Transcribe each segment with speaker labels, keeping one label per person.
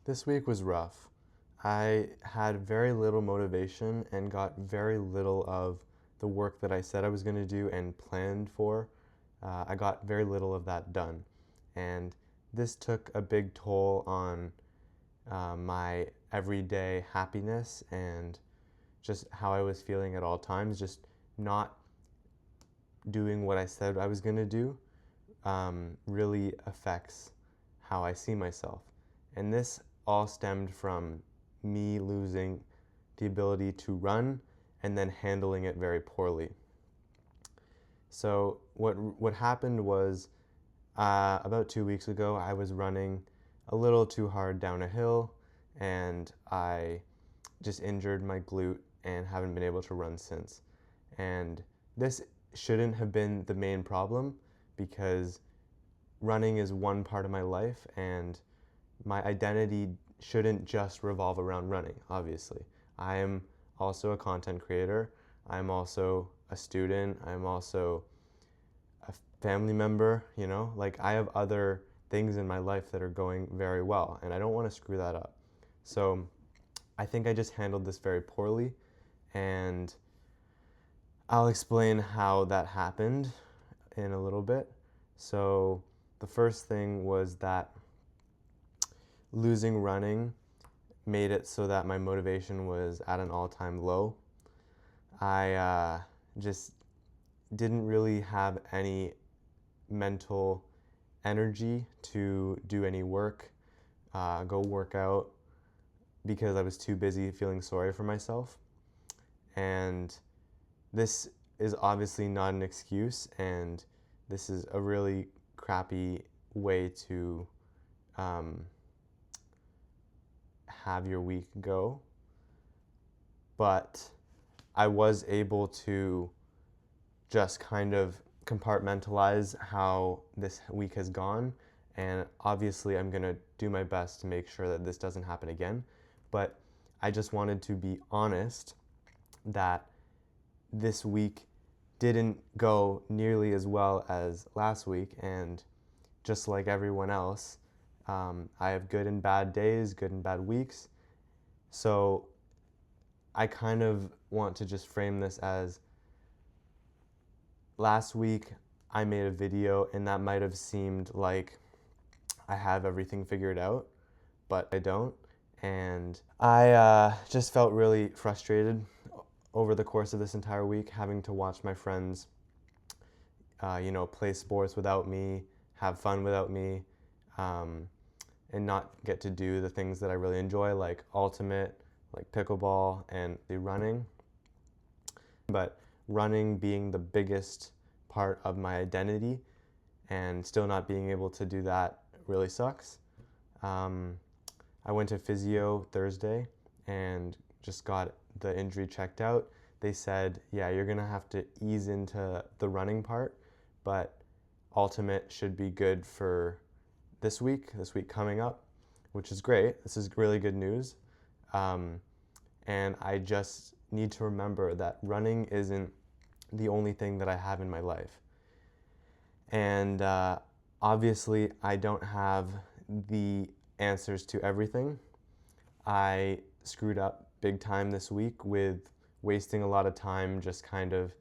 Speaker 1: This week was rough. I had very little motivation and got very little of the work that I said I was going to do and planned for. I got very little of that done. And this took a big toll on my everyday happiness and just how I was feeling at all times. Just not doing what I said I was going to do really affects how I see myself. And this all stemmed from me losing the ability to run and then handling it very poorly. So what happened was about 2 weeks ago, I was running a little too hard down a hill, and I just injured my glute and haven't been able to run since. And this shouldn't have been the main problem because running is one part of my life, and my identity shouldn't just revolve around running, obviously. I am also a content creator. I'm also a student. I'm also a family member, like I have other things in my life that are going very well, and I don't want to screw that up. So I think I just handled this very poorly, and I'll explain how that happened in a little bit. So the first thing was that losing running made it so that my motivation was at an all-time low. I just didn't really have any mental energy to do any work, go work out, because I was too busy feeling sorry for myself. And this is obviously not an excuse, and this is a really crappy way to have your week go. But I was able to just kind of compartmentalize how this week has gone, and obviously I'm going to do my best to make sure that this doesn't happen again. But I just wanted to be honest that this week didn't go nearly as well as last week, and just like everyone else, I have good and bad days, good and bad weeks. So I kind of want to just frame this as last week I made a video and that might have seemed like I have everything figured out, but I don't. And I just felt really frustrated over the course of this entire week, having to watch my friends, play sports without me, have fun without me, and not get to do the things that I really enjoy, like ultimate, like pickleball, and the running. But running being the biggest part of my identity and still not being able to do that really sucks. I went to physio Thursday and just got the injury checked out. They said, yeah, you're gonna have to ease into the running part, but ultimate should be good for this week coming up, which is great. This is really good news. And I just need to remember that running isn't the only thing that I have in my life. And obviously, I don't have the answers to everything. I screwed up big time this week with wasting a lot of time just kind of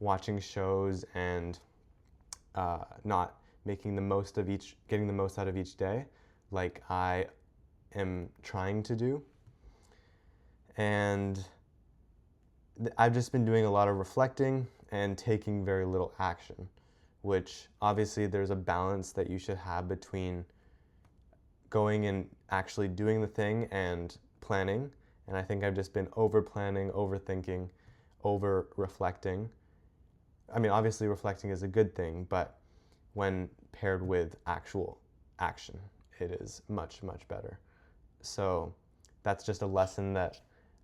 Speaker 1: watching shows and not making the most of getting the most out of each day, like I am trying to do. And I've just been doing a lot of reflecting and taking very little action, which obviously there's a balance that you should have between going and actually doing the thing and planning. And I think I've just been over planning, overthinking, over reflecting. I mean, obviously reflecting is a good thing, but when paired with actual action, it is much, much better. So that's just a lesson that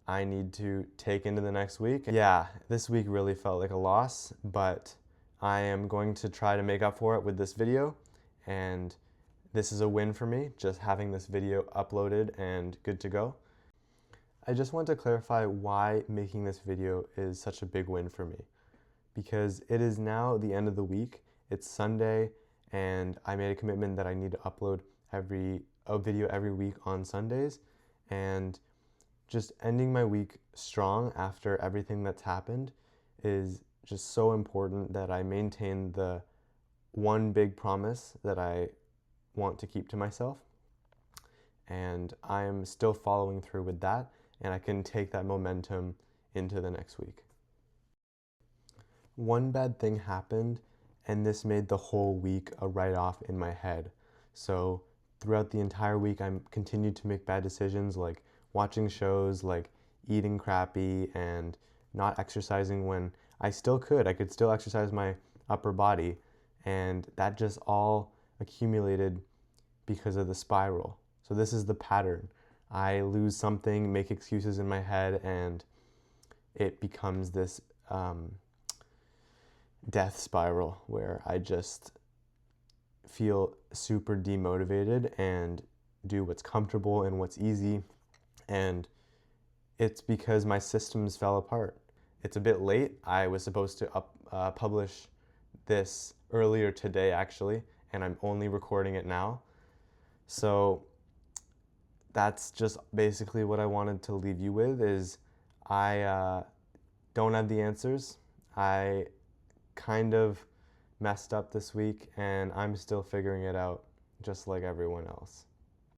Speaker 1: I need to take into the next week. Yeah, this week really felt like a loss, but I am going to try to make up for it with this video, and this is a win for me, just having this video uploaded and good to go. I just want to clarify why making this video is such a big win for me, because it is now the end of the week, it's Sunday, and I made a commitment that I need to upload every a video every week on Sundays, and just ending my week strong after everything that's happened is just so important that I maintain the one big promise that I want to keep to myself. And I'm still following through with that, and I can take that momentum into the next week. One bad thing happened, and this made the whole week a write-off in my head. So throughout the entire week, I continued to make bad decisions, like watching shows, like eating crappy, and not exercising when I still could. I could still exercise my upper body, and that just all accumulated because of the spiral. So this is the pattern. I lose something, make excuses in my head, and it becomes this death spiral where I just feel super demotivated and do what's comfortable and what's easy. And it's because my systems fell apart. It's a bit late. I was supposed to publish this earlier today, actually, and I'm only recording it now. So that's just basically what I wanted to leave you with is I don't have the answers. I kind of messed up this week, and I'm still figuring it out just like everyone else.